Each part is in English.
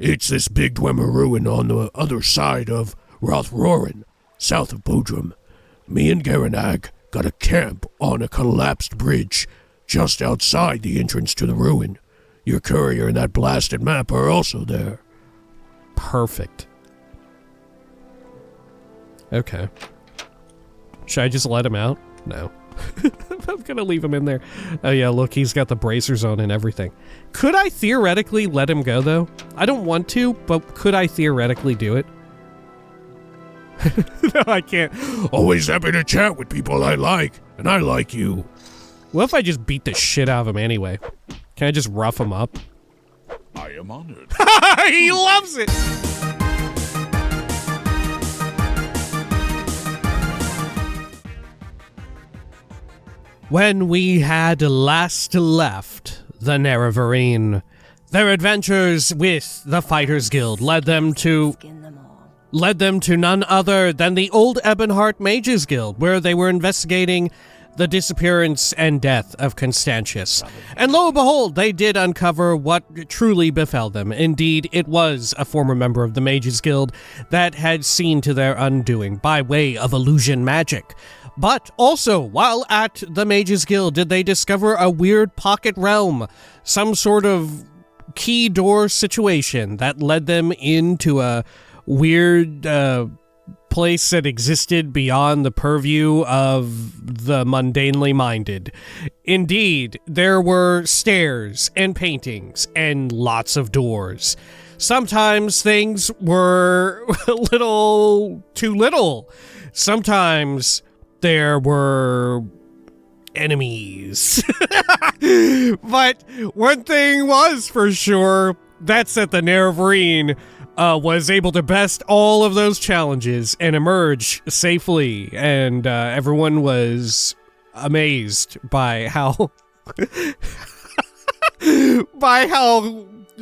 It's this big Dwemer ruin on the other side of Rothrorin, south of Bodrum. Me and Garanag got a camp on a collapsed bridge just outside the entrance to the ruin. Your courier and that blasted map are also there. Perfect. Okay. Should I just let him out? No. I'm gonna leave him in there. Oh yeah, look, he's got the bracers on and everything. Could I theoretically let him go, though? I don't want to, but could I theoretically do it? No, I can't. Always happy to chat with people I like, and I like you. What if I just beat the shit out of him anyway? Can I just rough him up? I am honored. He loves it! When we had last left the Nerevarine, their adventures with the Fighters Guild led them to none other than the Old Ebonheart Mages Guild, where they were investigating the disappearance and death of Constantius. And lo and behold, they did uncover what truly befell them. Indeed, it was a former member of the Mages Guild that had seen to their undoing by way of illusion magic. But also, while at the Mages Guild, did they discover a weird pocket realm, some sort of key door situation that led them into a weird place that existed beyond the purview of the mundanely minded. Indeed, there were stairs and paintings and lots of doors. Sometimes things were a little too little. Sometimes there were enemies. But one thing was for sure, that's that the Nerevarine was able to best all of those challenges and emerge safely, and everyone was amazed by how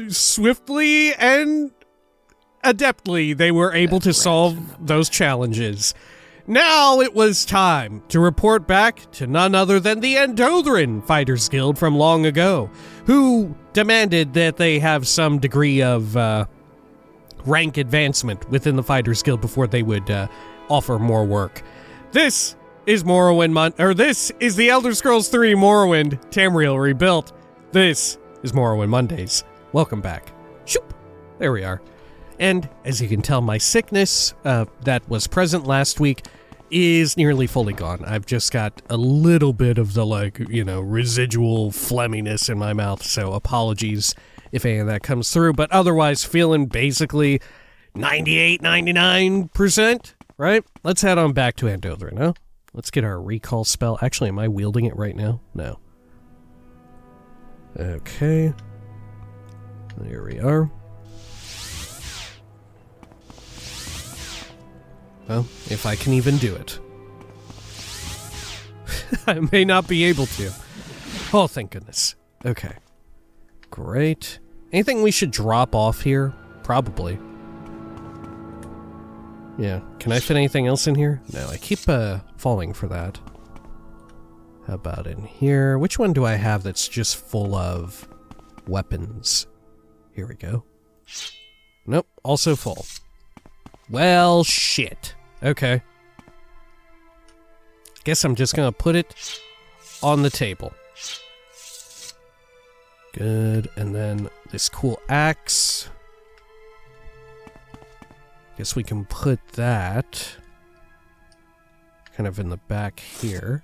swiftly and adeptly they were able to solve those challenges. Now it was time to report back to none other than the Andothren Fighters Guild from long ago, who demanded that they have some degree of rank advancement within the Fighters Guild before they would offer more work. This is this is the Elder Scrolls 3 Morrowind Tamriel Rebuilt. This is Morrowind Mondays. Welcome back. Shoop! There we are. And as you can tell, my sickness that was present last week is nearly fully gone. I've just got a little bit of the, residual phlegminess in my mouth, so apologies if any of that comes through, but otherwise feeling basically 98, 99%, right? Let's head on back to Andothren, huh? Let's get our recall spell. Actually, am I wielding it right now? No. Okay. There we are. Well, if I can even do it. I may not be able to. Oh, thank goodness. Okay. Great. Anything we should drop off here? Probably. Yeah. Can I fit anything else in here? No, I keep falling for that. How about in here? Which one do I have that's just full of weapons? Here we go. Nope, also full. Well, shit. Okay. Guess I'm just gonna put it on the table. Good, and then this cool axe. Guess we can put that kind of in the back here.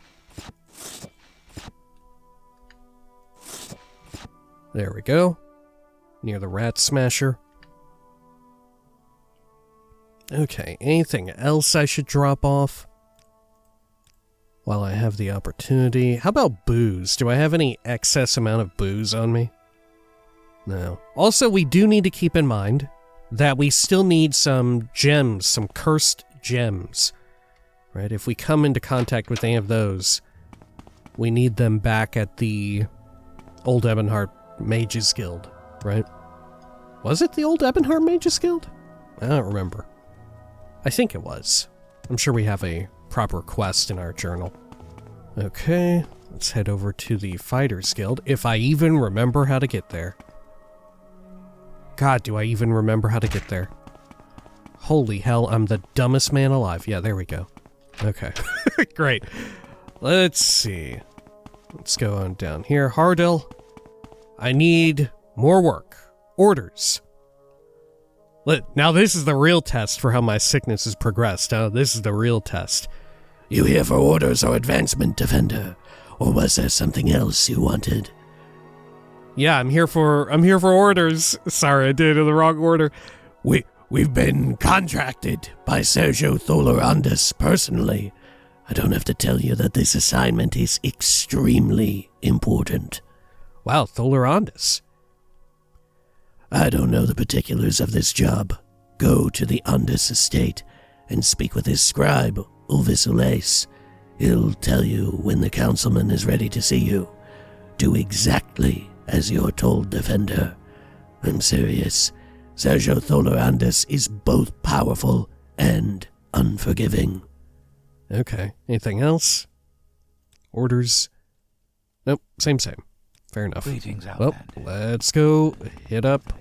There we go. Near the rat smasher. Okay, anything else I should drop off while I have the opportunity? How about booze? Do I have any excess amount of booze on me? No. Also, we do need to keep in mind that we still need some gems, some cursed gems. Right? If we come into contact with any of those, we need them back at the Old Ebonheart Mages Guild, right? Was it the Old Ebonheart Mages Guild? I don't remember. I think it was. I'm sure we have a proper quest in our journal. Okay, let's head over to the Fighters Guild, if I even remember how to get there. God, do I even remember how to get there? Holy hell, I'm the dumbest man alive. Yeah, there we go. Okay. Great. Let's see. Let's go on down here. Hardil, I need more work. Orders. Now this is the real test for how my sickness has progressed. Now this is the real test. You here for orders or advancement, Defender? Or was there something else you wanted? Yeah, I'm here for orders. Sorry, I did it in the wrong order. We've been contracted by Sergio Tholerandis personally. I don't have to tell you that this assignment is extremely important. Wow, Tholerandis. I don't know the particulars of this job. Go to the Andis estate and speak with his scribe, Ulvis Ules. He'll tell you when the councilman is ready to see you. Do exactly as you're told, Defender. I'm serious. Sergio Tholerandis is both powerful and unforgiving. Okay. Anything else? Orders? Nope. Same. Fair enough. Well, let's go hit up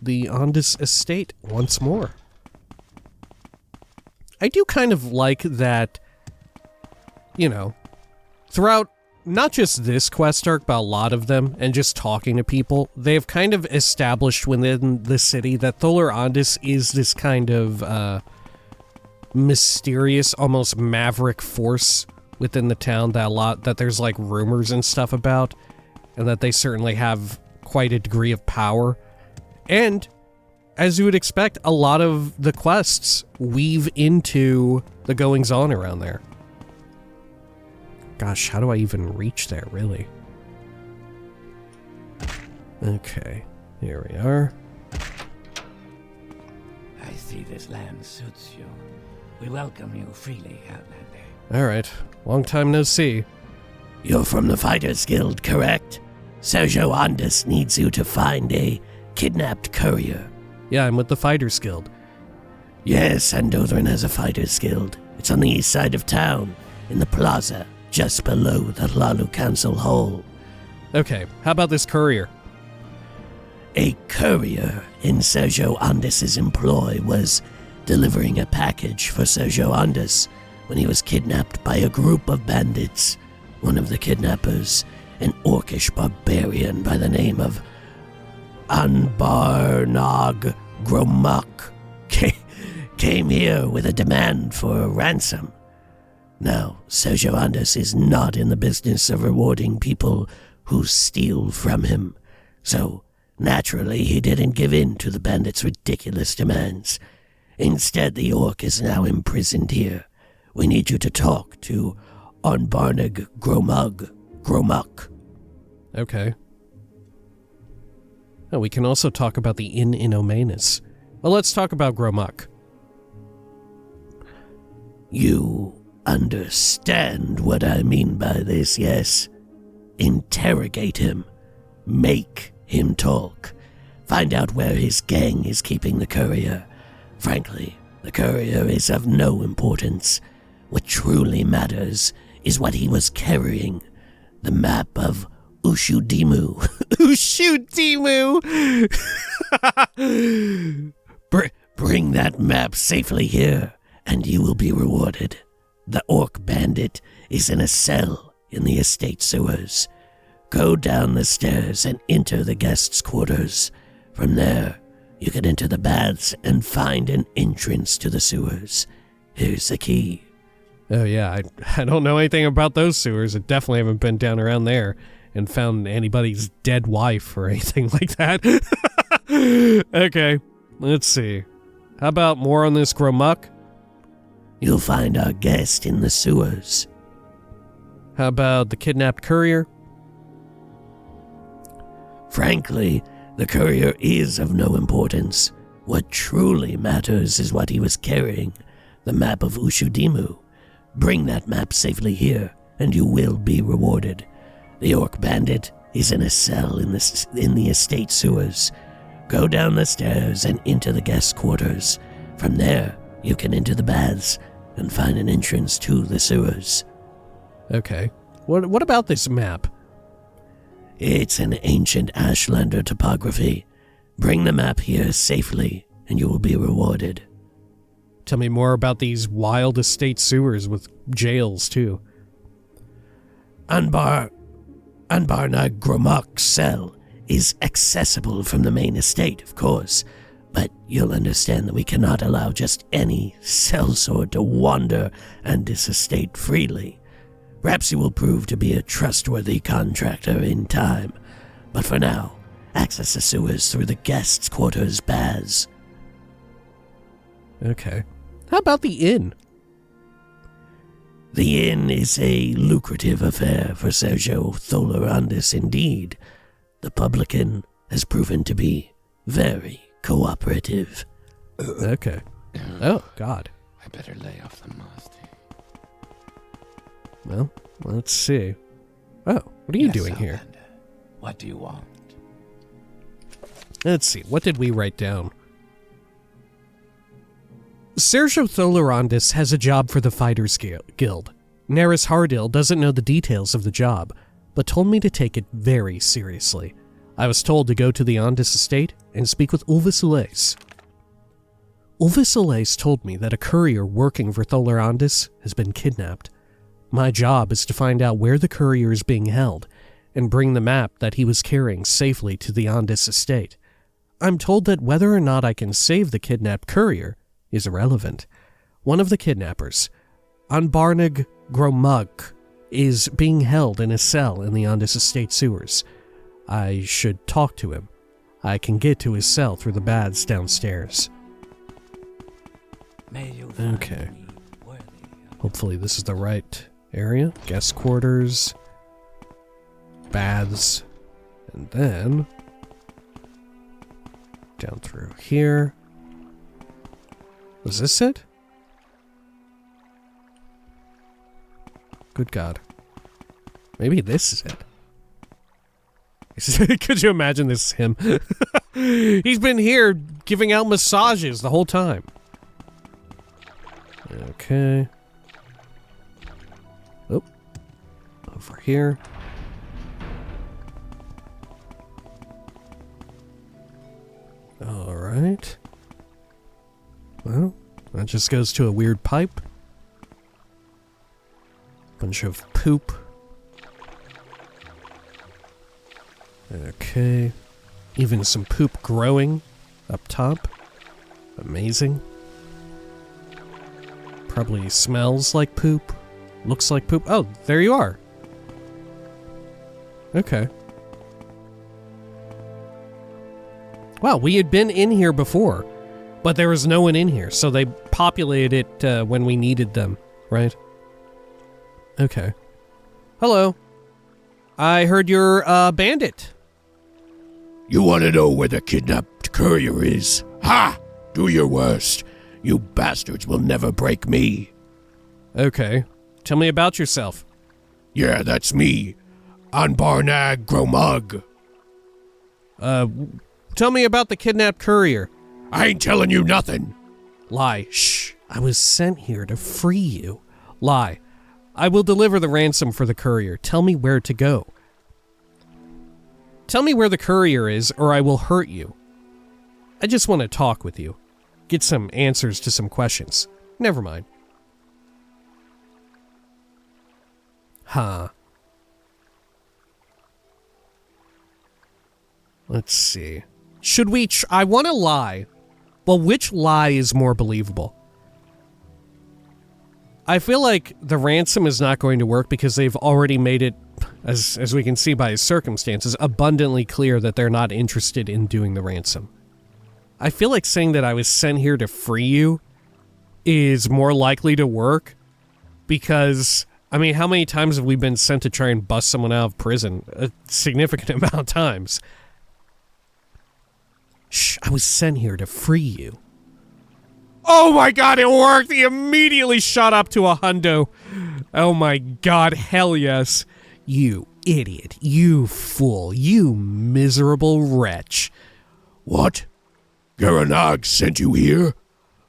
the Andis estate once more. I do kind of like that, you know, throughout not just this quest arc, but a lot of them, and just talking to people, they've kind of established within the city that Tholerandis is this kind of mysterious, almost maverick force within the town that there's like rumors and stuff about, and that they certainly have quite a degree of power. And as you would expect, a lot of the quests weave into the goings-on around there. Gosh, how do I even reach there, really? Okay, here we are. I see this land suits you. We welcome you freely, Outlander. Alright, long time no see. You're from the Fighters Guild, correct? Sergio Andis needs you to find a kidnapped courier. Yeah, I'm with the Fighters Guild. Yes, Andothren has a Fighters Guild. It's on the east side of town, in the plaza, just below the Lalu Council Hall. Okay, how about this courier? A courier in Sergio Andis' employ was delivering a package for Sergio Andis when he was kidnapped by a group of bandits. One of the kidnappers, an orcish barbarian by the name of Anbarnog Gromak, came here with a demand for a ransom. Now, Sergio Andis is not in the business of rewarding people who steal from him, so naturally he didn't give in to the bandits' ridiculous demands. Instead, the orc is now imprisoned here. We need you to talk to Anbarnog Gromak. Okay. Oh, we can also talk about the Inn in Omanus. Well, let's talk about Gromak. You understand what I mean by this, yes? Interrogate him. Make him talk. Find out where his gang is keeping the courier. Frankly, the courier is of no importance. What truly matters is what he was carrying. The map of Ushudimu. Ushudimu! Bring that map safely here, and you will be rewarded. The orc bandit is in a cell in the estate sewers. Go down the stairs and enter the guests' quarters. From there, you can enter the baths and find an entrance to the sewers. Here's the key. Oh yeah, I don't know anything about those sewers. I definitely haven't been down around there and found anybody's dead wife or anything like that. Okay, let's see. How about more on this Gromak? You'll find our guest in the sewers. How about the kidnapped courier? Frankly, the courier is of no importance. What truly matters is what he was carrying, the map of Ushudimu. Bring that map safely here, and you will be rewarded. The orc bandit is in a cell in the estate sewers. Go down the stairs and into the guest quarters. From there, you can enter the baths and find an entrance to the sewers. Okay. What about this map? It's an ancient Ashlander topography. Bring the map here safely, and you will be rewarded. Tell me more about these wild estate sewers with jails, too. Anbarnag Gromok's cell is accessible from the main estate, of course, but you'll understand that we cannot allow just any sellsword to wander and this estate freely. Perhaps he will prove to be a trustworthy contractor in time, but for now, access the sewers through the guests' quarters baths. Okay. How about the inn? The inn is a lucrative affair for Sergio Tholerandis indeed. The publican has proven to be very cooperative. Okay. Oh, God. I better lay off the musty. Well, let's see. Oh, what are you doing here? Outlander. What do you want? Let's see. What did we write down? Sergio Tholerandis has a job for the Fighters Guild. Neris Hardil doesn't know the details of the job, but told me to take it very seriously. I was told to go to the Ondis estate and speak with Ulvis Ulais. Ulvis Ulais told me that a courier working for Tholerandis has been kidnapped. My job is to find out where the courier is being held and bring the map that he was carrying safely to the Ondis estate. I'm told that whether or not I can save the kidnapped courier is irrelevant. One of the kidnappers, Anbarnag Gromug, is being held in a cell in the Ondis estate sewers. I should talk to him. I can get to his cell through the baths downstairs. Okay. Hopefully this is the right area. Guest quarters, baths, and then down through here. Was this it? Good God. Maybe this is it. Could you imagine this is him? He's been here giving out massages the whole time. Okay. Oh. Over here. Alright. Well, that just goes to a weird pipe. Bunch of poop. Okay. Even some poop growing up top. Amazing. Probably smells like poop. Looks like poop. Oh, there you are. Okay. Wow, we had been in here before, but there was no one in here, so they populated it when we needed them, right? Okay. Hello. I heard you're a bandit. You want to know where the kidnapped courier is? Ha! Do your worst. You bastards will never break me. Okay. Tell me about yourself. Yeah, that's me. Anbarnag Gromug. Tell me about the kidnapped courier. I ain't telling you nothing. Lie. Shh. I was sent here to free you. Lie. I will deliver the ransom for the courier. Tell me where to go. Tell me where the courier is, or I will hurt you. I just want to talk with you. Get some answers to some questions. Never mind. Huh. Let's see. Should we I want to lie. Well, which lie is more believable? I feel like the ransom is not going to work because they've already made it, as we can see by his circumstances, abundantly clear that they're not interested in doing the ransom. I feel like saying that I was sent here to free you is more likely to work because, I mean, how many times have we been sent to try and bust someone out of prison? A significant amount of times. Shh, I was sent here to free you. Oh my God, it worked! He immediately shot up to a hundo. Oh my God, hell yes. You idiot, you fool, you miserable wretch. What? Garanag sent you here?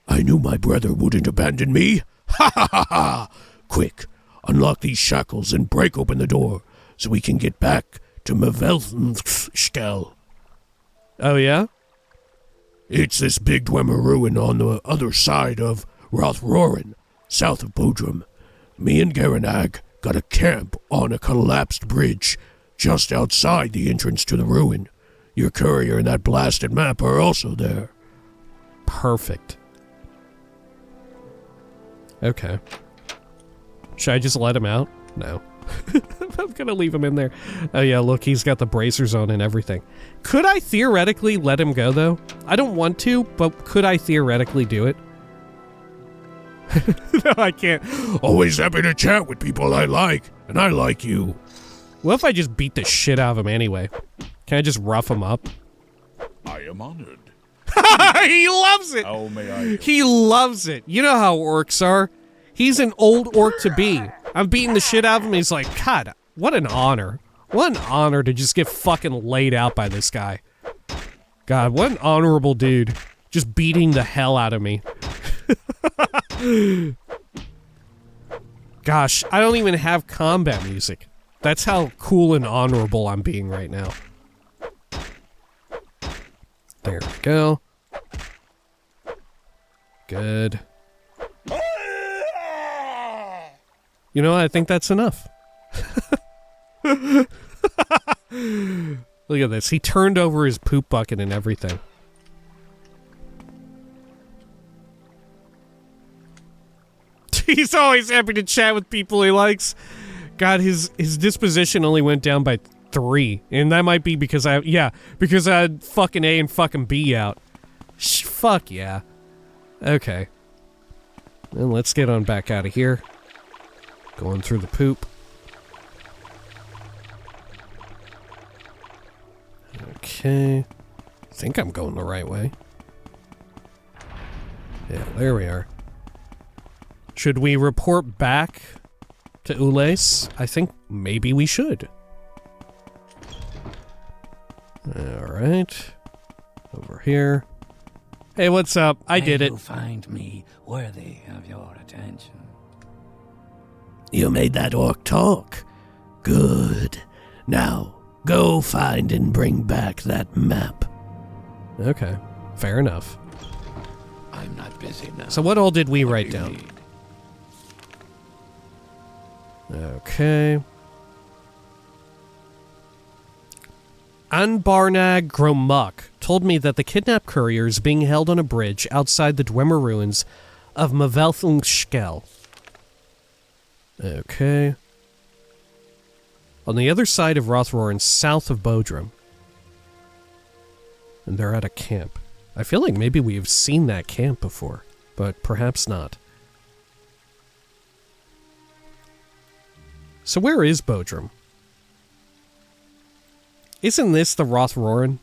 I knew my brother wouldn't abandon me. Ha ha ha ha! Quick, unlock these shackles and break open the door so we can get back to Mavelthenskel. Oh yeah? It's this big Dwemer ruin on the other side of Rothroren, south of Bodrum. Me and Garanag got a camp on a collapsed bridge just outside the entrance to the ruin. Your courier and that blasted map are also there. Perfect. Okay. Should I just let him out? No. I'm gonna leave him in there. Oh yeah, look, he's got the bracers on and everything. Could I theoretically let him go, though? I don't want to, but could I theoretically do it? No, I can't. Always happy to chat with people I like, and I like you. What if I just beat the shit out of him anyway? Can I just rough him up? I am honored. He loves it! How may I? He loves it. You know how orcs are. He's an old orc to be. I'm beating the shit out of him. He's like, God, what an honor. What an honor to just get fucking laid out by this guy. God, what an honorable dude. Just beating the hell out of me. Gosh, I don't even have combat music. That's how cool and honorable I'm being right now. There we go. Good. You know what? I think that's enough. Look at this. He turned over his poop bucket and everything. He's always happy to chat with people he likes. God, his disposition only went down by 3. And that might be because I had fucking A and fucking B out. Fuck yeah. Okay. Then let's get on back out of here. Going through the poop. Okay. I think I'm going the right way. Yeah, there we are. Should we report back to Ules? I think maybe we should. Alright. Over here. Hey, what's up? I did it. You find me worthy of your attention. You made that orc talk. Good. Now, go find and bring back that map. Okay. Fair enough. I'm not busy now. So what all did we write You down? need. Okay. Anbarnag Gromuk told me that the kidnapped courier is being held on a bridge outside the Dwemer ruins of Mavelthungskel. Okay. On the other side of Rothroren, south of Bodrum. And they're at a camp. I feel like maybe we have seen that camp before, but perhaps not. So where is Bodrum? Isn't this the Rothroren?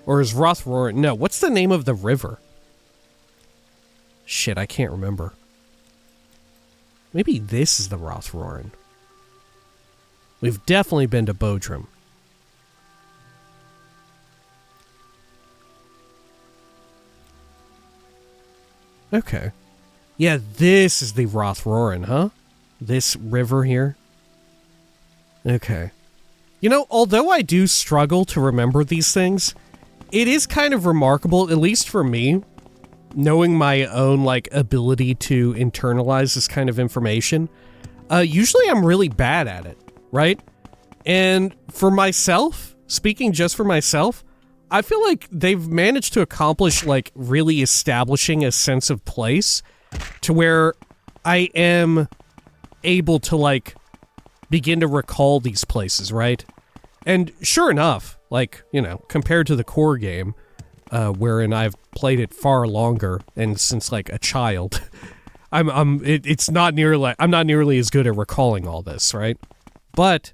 Or is Rothroren... No, what's the name of the river? Shit, I can't remember. Maybe this is the Rothroren. We've definitely been to Bodrum. Okay. Yeah, this is the Rothroren, huh? This river here? Okay. You know, although I do struggle to remember these things, it is kind of remarkable, at least for me, knowing my own, like, ability to internalize this kind of information. Usually I'm really bad at it, right? And for myself, speaking just for myself, I feel like they've managed to accomplish, like, really establishing a sense of place to where I am able to, like, begin to recall these places, right? And sure enough, like, you know, compared to the core game, wherein I've played it far longer and since, like, a child, it's not nearly, I'm not nearly as good at recalling all this, right? But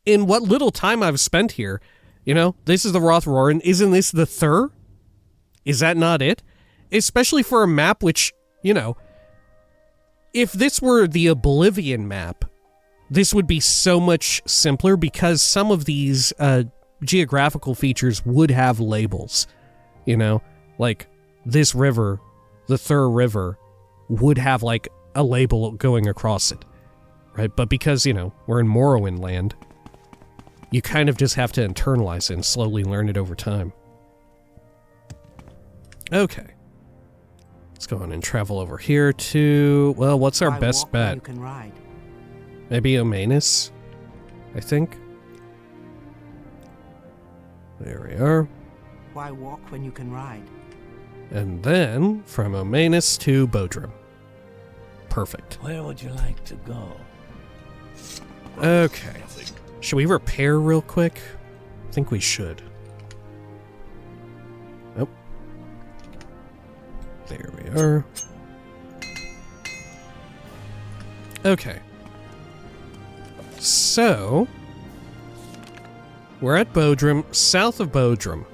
in what little time I've spent here, you know, this is the Rothroren. Isn't this the Thur? Is that not it? Especially for a map which, you know, if this were the Oblivion map, this would be so much simpler because some of these geographical features would have labels, you know? Like, this river, the Thur River, would have, like, a label going across it, right? But because, you know, we're in Morrowind land, You kind of just have to internalize it and slowly learn it over time. Okay. Let's go on and travel over here to... Well, what's our best bet? You can ride. Maybe Omanus, I think. There we are. Why walk when you can ride? And then, from Omanus to Bodrum. Perfect. Where would you like to go? Okay. Should we repair real quick? I think we should. Nope. There we are. Okay. So, we're at Bodrum, south of Bodrum.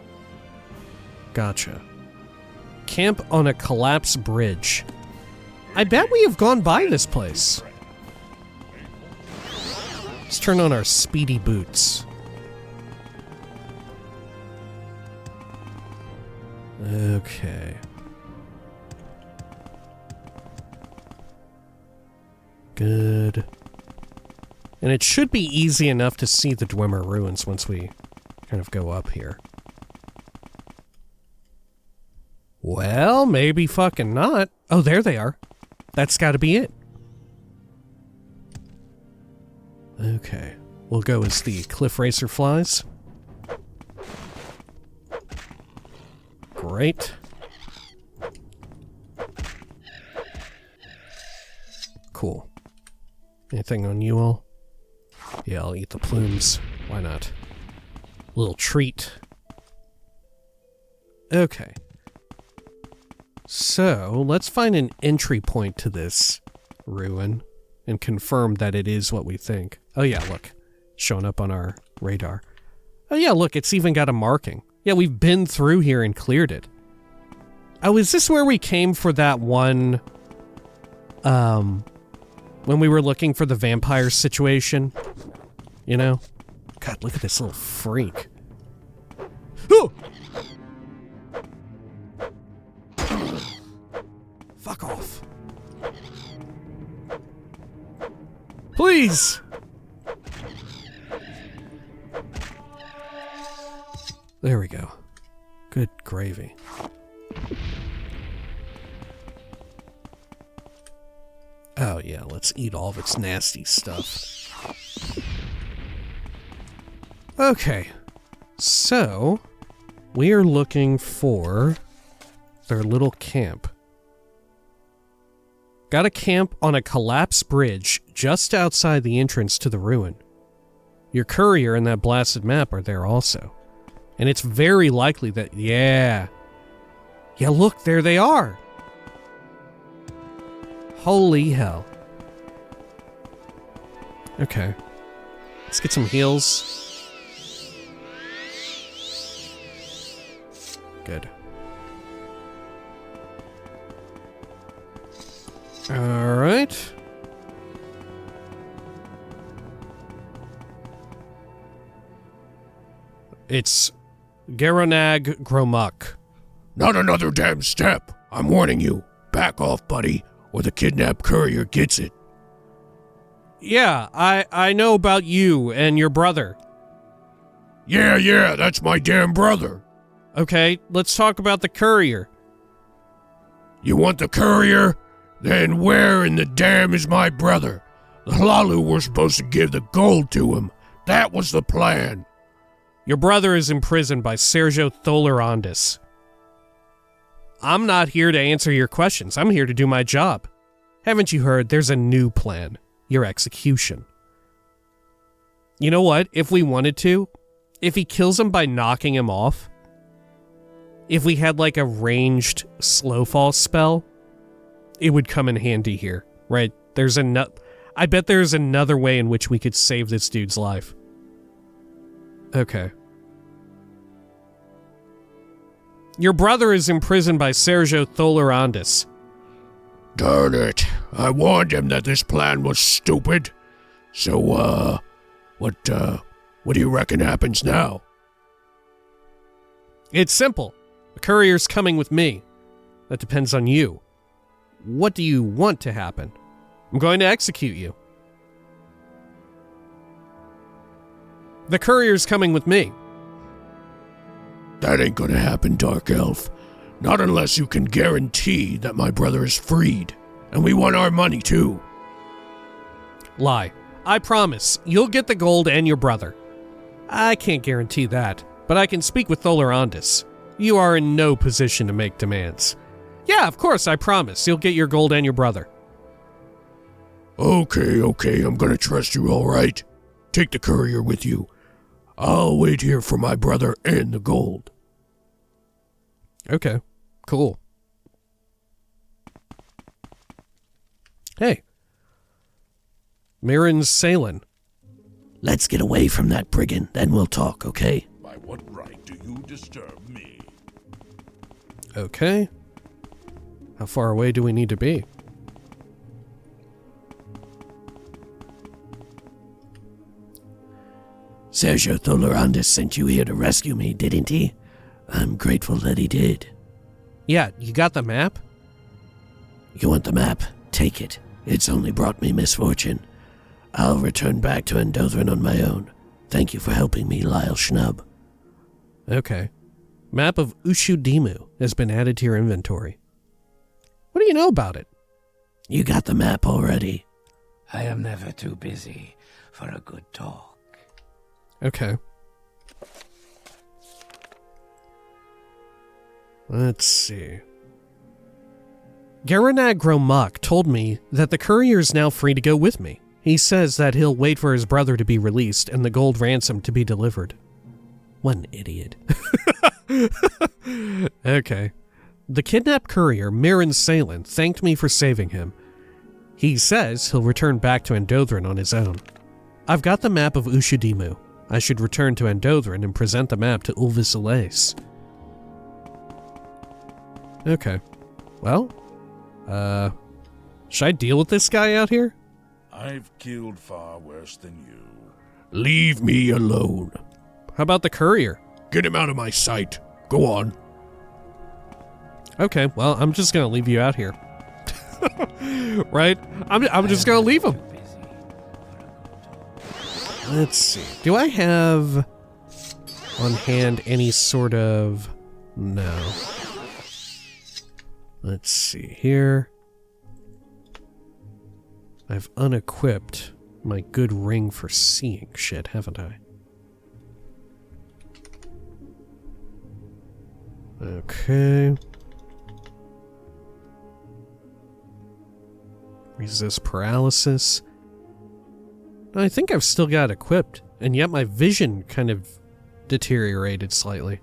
Gotcha. Camp on a collapsed bridge. I bet we have gone by this place. Let's turn on our speedy boots. Okay. Good. And it should be easy enough to see the Dwemer ruins once we kind of go up here. Well, maybe fucking not. Oh, there they are. That's gotta be it. Okay. We'll go as the Cliff Racer flies. Great. Cool. Anything on you all? Yeah, I'll eat the plumes. Why not? Little treat. Okay. So, let's find an entry point to this ruin and confirm that it is what we think. Oh yeah, look. Showing up on our radar. Oh yeah, look, it's even got a marking. Yeah, we've been through here and cleared it. Oh, is this where we came for that one, when we were looking for the vampire situation? You know? God, look at this little freak. Oh! Fuck off. Please! There we go. Good gravy. Oh yeah, let's eat all of its nasty stuff. Okay. So, we are looking for their little camp. Got a camp on a collapsed bridge just outside the entrance to the ruin. Your courier and that blasted map are there also. And it's very likely that, yeah. Yeah, look, there they are. Holy hell. Okay. Let's get some heals. Good. Alright. It's Geronag Gromuk. Not another damn step. I'm warning you. Back off, buddy, or the kidnapped courier gets it. Yeah, I know about you and your brother. Yeah, that's my damn brother. Okay, let's talk about the courier. You want the courier? Then where in the damn is my brother? The Hlalu were supposed to give the gold to him. That was the plan. Your brother is imprisoned by Sergio Tholerandis. I'm not here to answer your questions. I'm here to do my job. Haven't you heard? There's a new plan. Your execution. You know what? If we wanted to, if he kills him by knocking him off, if we had like a ranged slow fall spell, it would come in handy here, right? I bet there's another way in which we could save this dude's life. Okay. Your brother is imprisoned by Sergio Tholerandis. Darn it. I warned him that this plan was stupid. So, what do you reckon happens now? It's simple. The courier's coming with me. That depends on you. What do you want to happen? I'm going to execute you. The courier's coming with me. That ain't gonna happen, Dark Elf. Not unless you can guarantee that my brother is freed. And we want our money, too. Lie. I promise, you'll get the gold and your brother. I can't guarantee that, but I can speak with Tholerandis. You are in no position to make demands. Yeah, of course, I promise. You'll get your gold and your brother. Okay, I'm gonna trust you, alright? Take the courier with you. I'll wait here for my brother and the gold. Okay, cool. Hey. Mirren's Salen. Let's get away from that brigand, then we'll talk, okay? By what right do you disturb me? Okay. How far away do we need to be? Sergio Tholerandis sent you here to rescue me, didn't he? I'm grateful that he did. Yeah, you got the map? You want the map? Take it. It's only brought me misfortune. I'll return back to Andothren on my own. Thank you for helping me, Lyle Schnub. Okay. Map of Ushudimu has been added to your inventory. What do you know about it? You got the map already. I am never too busy for a good talk. Okay. Let's see. Garanag Gromak told me that the courier is now free to go with me. He says that he'll wait for his brother to be released and the gold ransom to be delivered. What an idiot. Okay. The kidnapped courier, Mirren Salen, thanked me for saving him. He says he'll return back to Andothren on his own. I've got the map of Ushudimu. I should return to Andothren and present the map to Ulvis Alais. Okay. Well, should I deal with this guy out here? I've killed far worse than you. Leave me alone. How about the courier? Get him out of my sight. Go on. Okay, well, I'm just gonna leave you out here. Right? I'm just gonna leave him. Let's see. Do I have on hand any sort of... No. Let's see here. I've unequipped my good ring for seeing shit, haven't I? Okay. Resist paralysis. I think I've still got it equipped, and yet my vision kind of deteriorated slightly.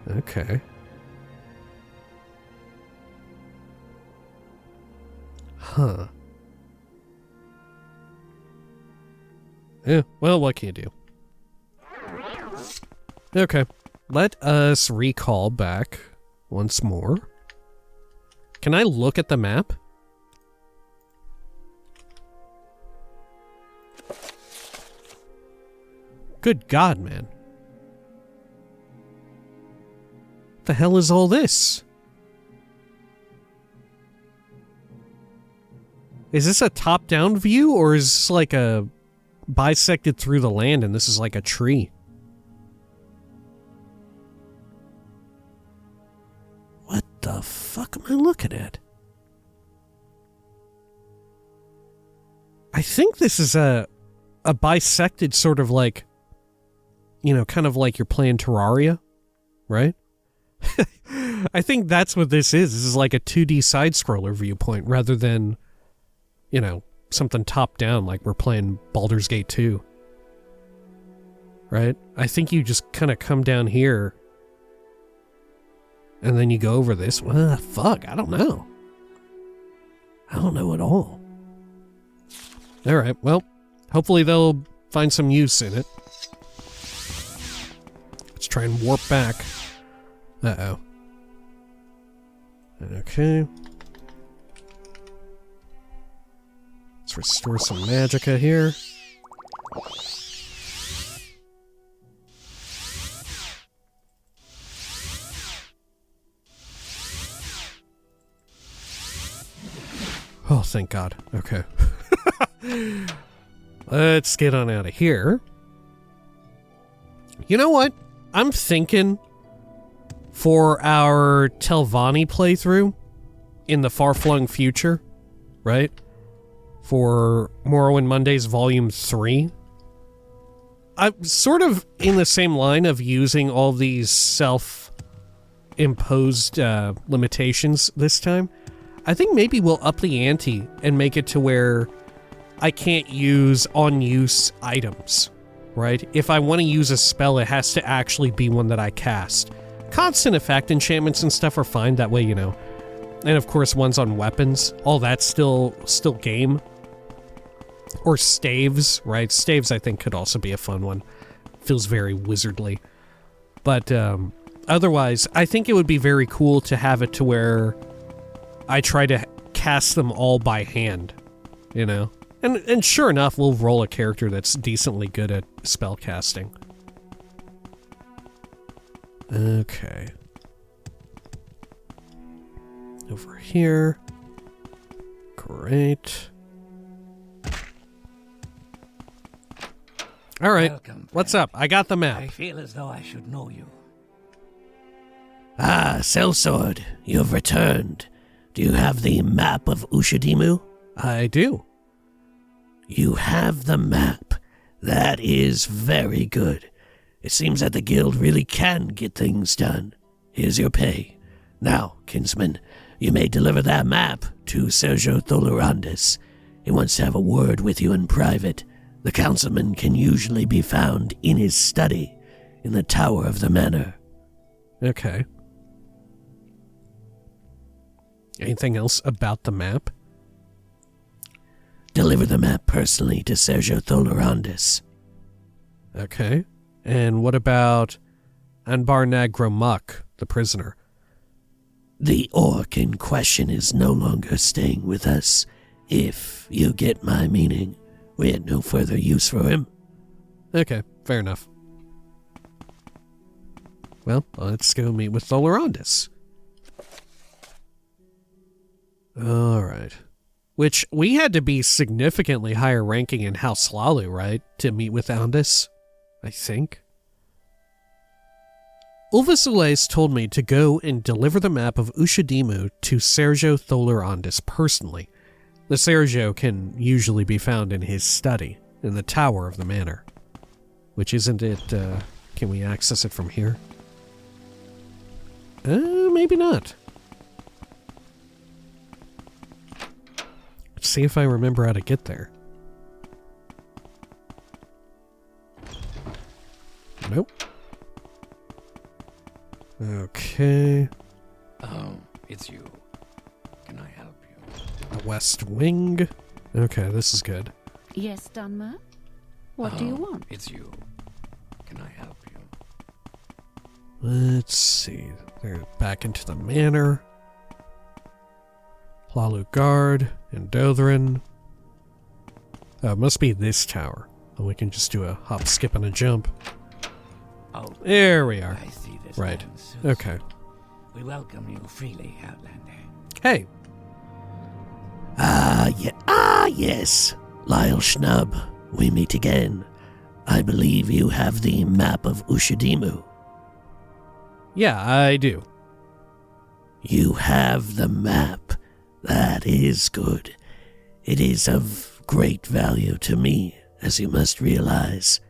Okay. Huh. Yeah, well, what can you do? Okay, let us recall back once more. Can I look at the map? Good God, man. What the hell is all this? Is this a top-down view, or is this like a bisected through the land and this is like a tree? What the fuck am I looking at? I think this is a bisected sort of like, you know, kind of like you're playing Terraria, right? I think that's what this is. This is like a 2D side-scroller viewpoint rather than, you know, something top-down like we're playing Baldur's Gate 2. Right? I think you just kind of come down here and then you go over this. Well, fuck, I don't know. I don't know at all. Alright, well, hopefully they'll find some use in it. Let's try and warp back. Uh-oh. Okay. Let's restore some magicka here. Oh, thank God. Okay. let's get on out of here. You know what? I'm thinking for our Telvanni playthrough in the far-flung future, right? For Morrowind Mondays Volume 3. I'm sort of in the same line of using all these self-imposed limitations this time. I think maybe we'll up the ante and make it to where I can't use on-use items, right? If I want to use a spell, it has to actually be one that I cast. Constant effect enchantments and stuff are fine that way, you know. And of course, ones on weapons, all that's still game. Or staves, right? Staves, I think, could also be a fun one. Feels very wizardly. But otherwise, I think it would be very cool to have it to where I try to cast them all by hand, you know? And sure enough, we'll roll a character that's decently good at spell casting. Okay. Over here. Great. All right. Welcome, What's up? I got the map. I feel as though I should know you. Ah, Sellsword, you've returned. Do you have the map of Ushadimu? I do. You have the map. That is very good. It seems that the guild really can get things done. Here's your pay. Now, kinsman, you may deliver that map to Sergio Tholorandis. He wants to have a word with you in private. The councilman can usually be found in his study in the tower of the manor. Okay. Anything else about the map? Deliver the map personally to Sergio Tholorandis. Okay. And what about Anbar Nagromuk, the prisoner? The orc in question is no longer staying with us, if you get my meaning. We had no further use for him. Okay, fair enough. Well, let's go meet with Tholorandis. Alright. Which, we had to be significantly higher ranking in House Lalu, right? To meet with Andis, I think. Ulvasules told me to go and deliver the map of Ushadimu to Sergio Tholorandis personally. The Sergio can usually be found in his study, in the tower of the manor. Which isn't it, can we access it from here? Maybe not. Let's see if I remember how to get there. Nope. Okay. Oh, it's you. Can I help you? The West Wing. Okay, this is good. Yes, Dunmer? What do you want? It's you. Can I help you? Let's see. They're back into the manor. Lalu Guard, Andothren. It must be this tower. And we can just do a hop, skip, and a jump. Oh, There we are. I see this. Right. land suits Okay. you. We welcome you freely, Outlander. Hey. Yes. Lyle Schnub, we meet again. I believe you have the map of Ushadimu. Yeah, I do. You have the map. That is good. It is of great value to me, as you must realize.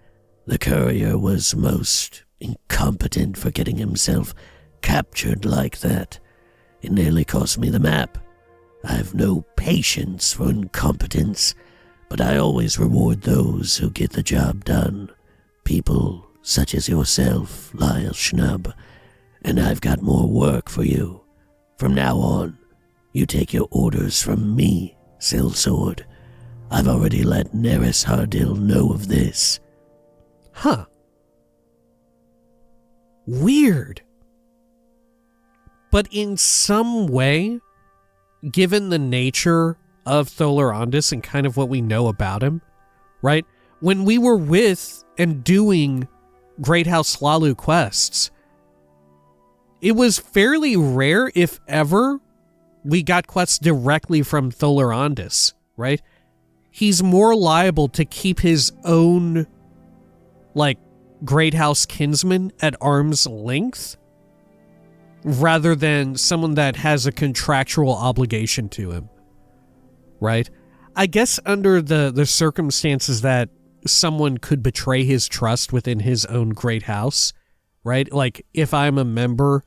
The courier was most incompetent for getting himself captured like that. It nearly cost me the map. I've no patience for incompetence, but I always reward those who get the job done. People such as yourself, Lyle Schnub. And I've got more work for you. From now on, you take your orders from me, Sellsword. I've already let Neris Hardil know of this. Huh. Weird. But in some way, given the nature of Tholorandis and kind of what we know about him, right? When we were with and doing Great House Lalu quests, it was fairly rare, if ever, we got quests directly from Tholorandis, right? he's more liable to keep his own, like, Great House kinsman at arm's length rather than someone that has a contractual obligation to him, right? I guess under the circumstances that someone could betray his trust within his own Great House, right? Like, if I'm a member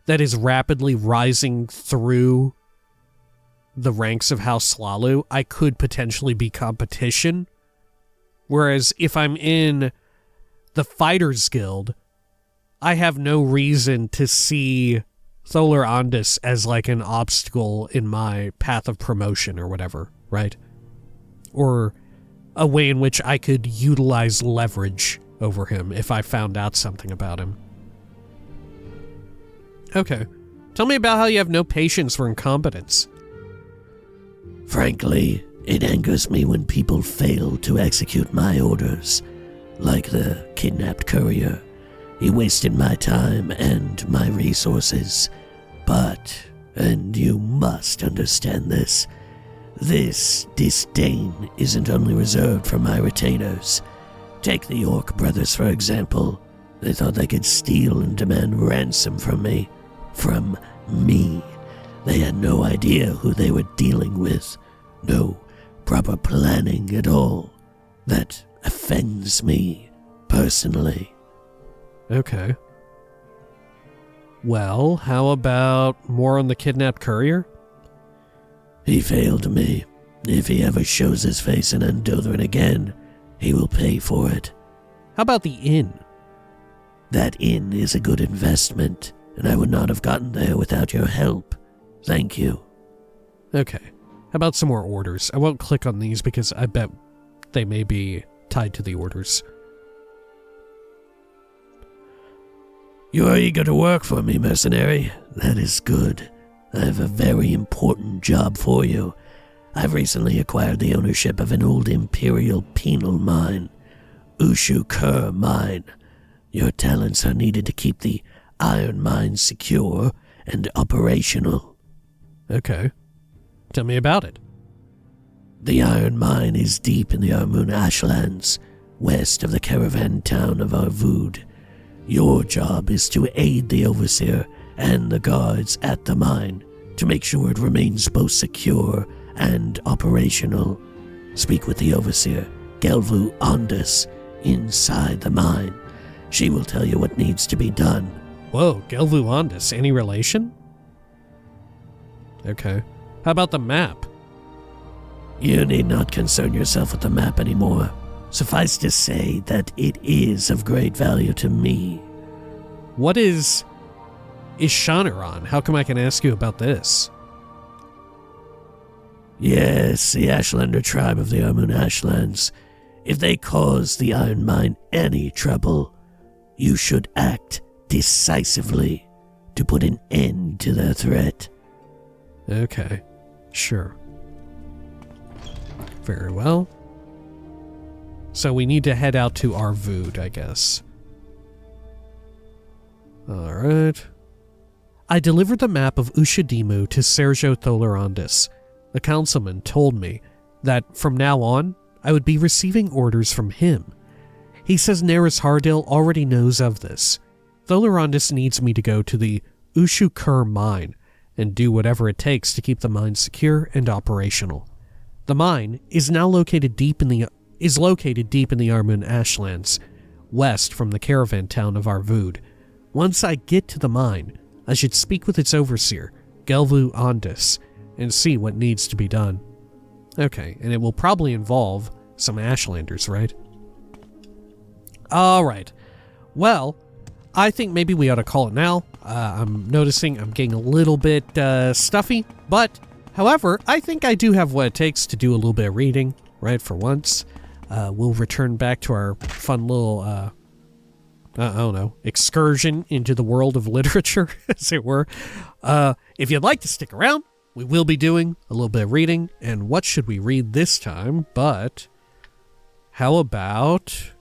that is rapidly rising through the ranks of House Slalu, I could potentially be competition. Whereas if I'm in the Fighters Guild, I have no reason to see Tholer Ondus as like an obstacle in my path of promotion or whatever, right? Or a way in which I could utilize leverage over him if I found out something about him. Okay. Tell me about how you have no patience for incompetence. Frankly, it angers me when people fail to execute my orders, like the kidnapped courier. He wasted my time and my resources. But, and you must understand this disdain isn't only reserved for my retainers. Take the Orc brothers, for example. They thought they could steal and demand ransom from me. From me. They had no idea who they were dealing with. No proper planning at all. That offends me, personally. Okay. Well, how about more on the kidnapped courier? He failed me. If he ever shows his face in Andothren again, he will pay for it. How about the inn? That inn is a good investment, and I would not have gotten there without your help. Thank you. Okay. How about some more orders? I won't click on these because I bet they may be tied to the orders. You are eager to work for me, mercenary. That is good. I have a very important job for you. I've recently acquired the ownership of an old Imperial penal mine, Ushu Kur Mine. Your talents are needed to keep the iron mine secure and operational. Okay. Tell me about it. The iron mine is deep in the Armun Ashlands, west of the caravan town of Arvud. Your job is to aid the overseer and the guards at the mine to make sure it remains both secure and operational. Speak with the overseer, Gelvu Ondus, inside the mine. She will tell you what needs to be done. Whoa, Gelvu Ondus, any relation? Okay. How about the map? You need not concern yourself with the map anymore. Suffice to say that it is of great value to me. What is Ishanaran? How come I can ask you about this? Yes, the Ashlander tribe of the Armun Ashlands. If they cause the iron mine any trouble, you should act decisively to put an end to their threat. Okay, sure. Very well. So we need to head out to Arvud, I guess. Alright. I delivered the map of Ushadimu to Sergio Tholerandis. The councilman told me that from now on, I would be receiving orders from him. He says Neris Hardil already knows of this. Tholerandis needs me to go to the Ushu Kur mine and do whatever it takes to keep the mine secure and operational. The mine is now located deep in the Armun Ashlands, west from the caravan town of Arvud. Once I get to the mine, I should speak with its overseer, Gelvu Ondus, and see what needs to be done. Okay, and it will probably involve some Ashlanders, right? Alright. Well, I think maybe we ought to call it now. I'm noticing I'm getting a little bit stuffy, but however, I think I do have what it takes to do a little bit of reading, right, for once. We'll return back to our fun little, I don't know, excursion into the world of literature, as it were. If you'd like to stick around, we will be doing a little bit of reading, and what should we read this time? But how about...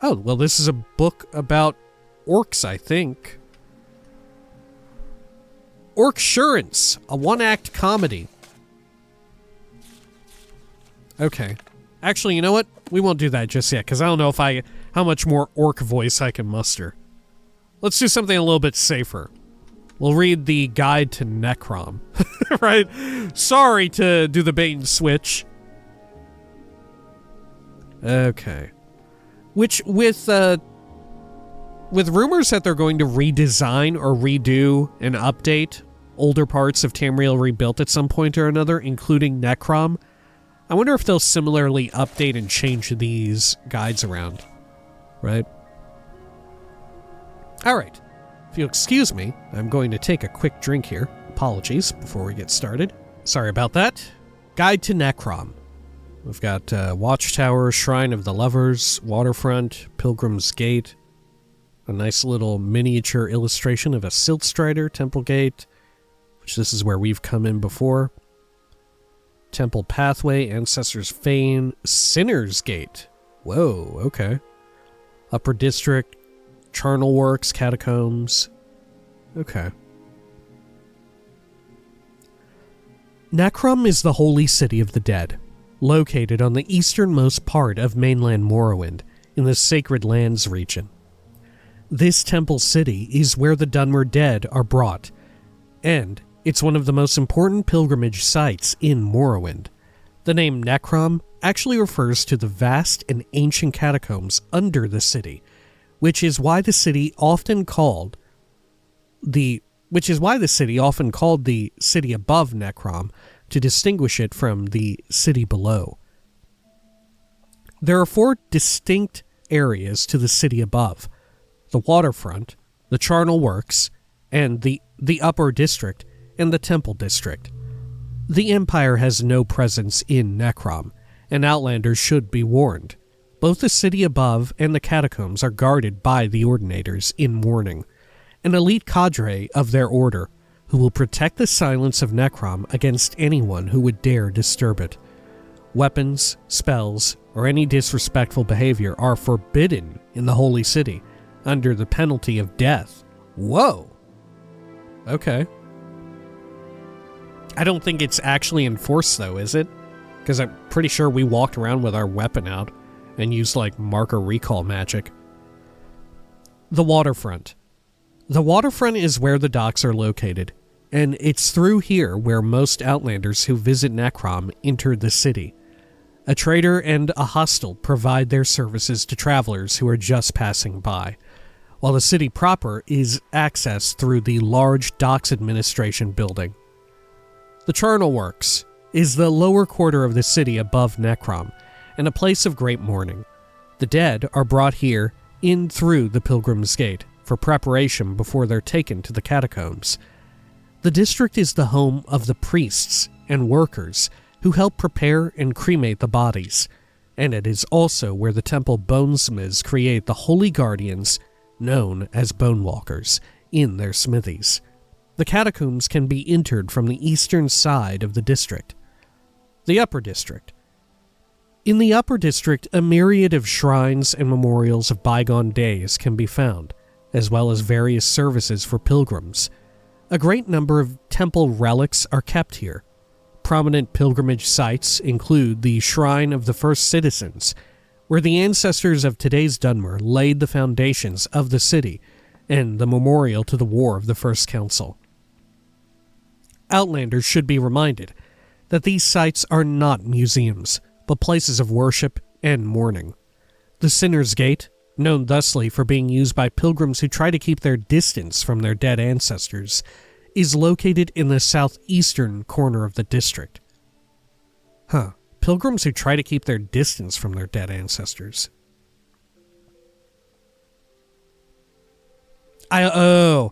Oh, well, this is a book about orcs, I think. Orcsurance, a one-act comedy. Okay. Actually, you know what? We won't do that just yet, because I don't know how much more orc voice I can muster. Let's do something a little bit safer. We'll read the guide to Necrom. Right? Sorry to do the bait and switch. Okay. Which, with rumors that they're going to redesign or redo and update older parts of Tamriel Rebuilt at some point or another, including Necrom, I wonder if they'll similarly update and change these guides around. Right? Alright. If you'll excuse me, I'm going to take a quick drink here. Apologies before we get started. Sorry about that. Guide to Necrom. We've got Watchtower, Shrine of the Lovers, Waterfront, Pilgrim's Gate, a nice little miniature illustration of a Siltstrider, Temple Gate, which this is where we've come in before. Temple Pathway, Ancestors Fane, Sinner's Gate. Whoa, okay. Upper District, Charnel Works, Catacombs. Okay. Necrom is the holy city of the dead, located on the easternmost part of mainland Morrowind, in the Sacred Lands region. This temple city is where the Dunmer dead are brought, and it's one of the most important pilgrimage sites in Morrowind. The name Necrom actually refers to the vast and ancient catacombs under the city, which is why the city often called the city above Necrom to distinguish it from the city below. There are 4 distinct areas to the city above: the Waterfront, the Charnel Works, and the Upper District and the Temple District. The Empire has no presence in Necrom, and Outlanders should be warned. Both the city above and the catacombs are guarded by the Ordinators in mourning, an elite cadre of their order who will protect the silence of Necrom against anyone who would dare disturb it. Weapons, spells, or any disrespectful behavior are forbidden in the Holy City, under the penalty of death. Whoa! Okay. I don't think it's actually enforced, though, is it? Because I'm pretty sure we walked around with our weapon out and used, like, marker recall magic. The Waterfront. The Waterfront is where the docks are located, and it's through here where most Outlanders who visit Necrom enter the city. A trader and a hostel provide their services to travelers who are just passing by, while the city proper is accessed through the large Docks Administration building. The Charnel Works is the lower quarter of the city above Necrom, and a place of great mourning. The dead are brought here in through the Pilgrim's Gate for preparation before they're taken to the catacombs. The district is the home of the priests and workers who help prepare and cremate the bodies, and it is also where the temple bonesmiths create the holy guardians, known as Bonewalkers, in their smithies. The catacombs can be entered from the eastern side of the district. The Upper District. In the Upper District, a myriad of shrines and memorials of bygone days can be found, as well as various services for pilgrims. A great number of temple relics are kept here. Prominent pilgrimage sites include the Shrine of the First Citizens, where the ancestors of today's Dunmer laid the foundations of the city, and the memorial to the War of the First Council. Outlanders should be reminded that these sites are not museums, but places of worship and mourning. The Sinner's Gate, known thusly for being used by pilgrims who try to keep their distance from their dead ancestors, is located in the southeastern corner of the district. Pilgrims who try to keep their distance from their dead ancestors. In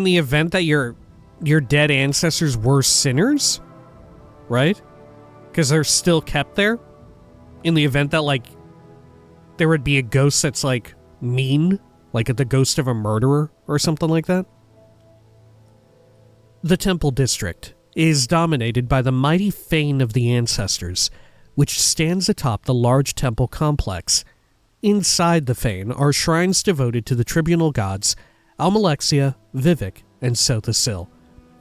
the event that your dead ancestors were sinners, right? Because they're still kept there. In the event that, like, there would be a ghost that's, like, mean, like the ghost of a murderer or something like that. The Temple District is dominated by the mighty Fane of the Ancestors, which stands atop the large temple complex. Inside the Fane are shrines devoted to the tribunal gods Almalexia, Vivek, and Sothasil,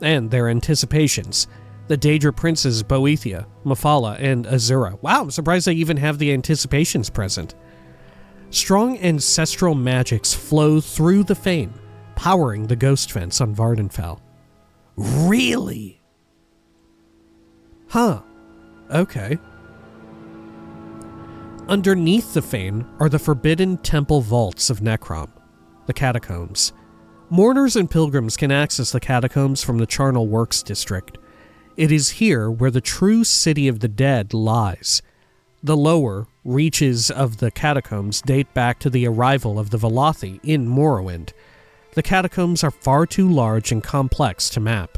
and their anticipations, the Daedra Princes Boethia, Mephala, and Azura. Wow, I'm surprised they even have the Anticipations present. Strong ancestral magics flow through the Fane, powering the Ghost Fence on Vardenfell. Really? Huh. Okay. Underneath the Fane are the forbidden temple vaults of Necrom, the catacombs. Mourners and pilgrims can access the catacombs from the Charnel Works district. It is here where the true city of the dead lies. The lower reaches of the catacombs date back to the arrival of the Velothi in Morrowind. The catacombs are far too large and complex to map,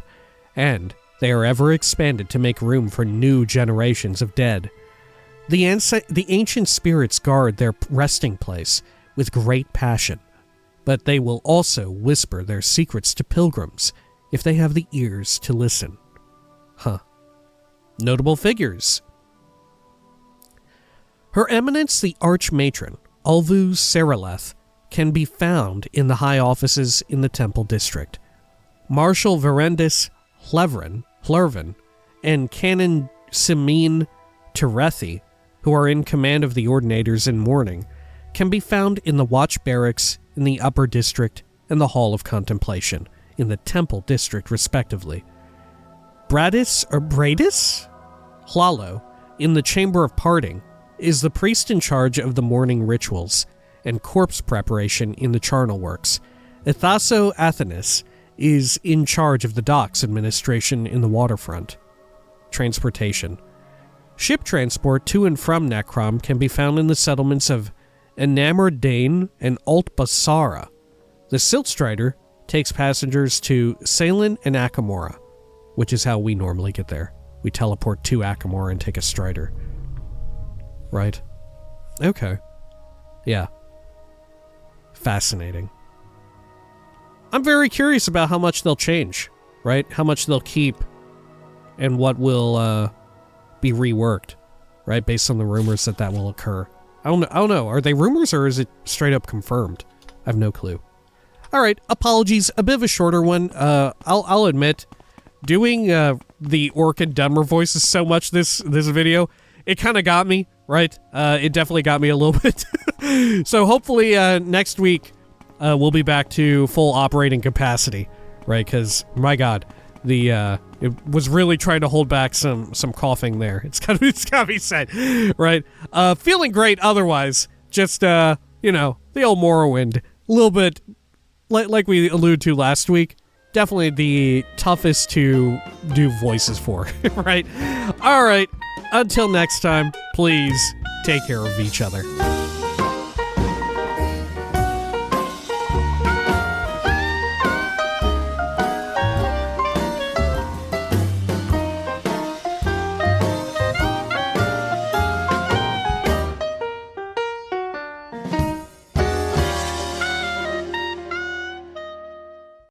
and they are ever expanded to make room for new generations of dead. The ancient spirits guard their resting place with great passion, but they will also whisper their secrets to pilgrims if they have the ears to listen. Huh. Notable figures. Her Eminence the Archmatron, Ulvu Seraleth, can be found in the high offices in the Temple District. Marshal Verendis Hlurvin, and Canon Simin Terethi, who are in command of the Ordinators in mourning, can be found in the Watch Barracks in the Upper District and the Hall of Contemplation in the Temple District, respectively. Bradis Hlalo, in the Chamber of Parting, is the priest in charge of the mourning rituals and corpse preparation in the Charnel Works. Ithaso Athenis is in charge of the docks administration in the waterfront. Transportation. Ship transport to and from Necrom can be found in the settlements of Enamor Dane and Alt Basara. The Siltstrider takes passengers to Salin and Akamora, which is how we normally get there. We teleport to Akamora and take a Strider. Right? Okay. Yeah. Fascinating. I'm very curious about how much they'll change, right? How much they'll keep and what will be reworked, right? Based on the rumors that will occur. I don't know. Are they rumors or is it straight up confirmed? I have no clue. All right. Apologies. A bit of a shorter one. I'll admit, doing the Orc and Dunmer voices so much this video, it kind of got me, right? It definitely got me a little bit. So hopefully next week we'll be back to full operating capacity, right? Because my God, it was really trying to hold back some coughing there. It's gotta be said, right? Feeling great otherwise. Just the old Morrowind, a little bit like we alluded to last week. Definitely the toughest to do voices for, right? All right. Until next time, please take care of each other.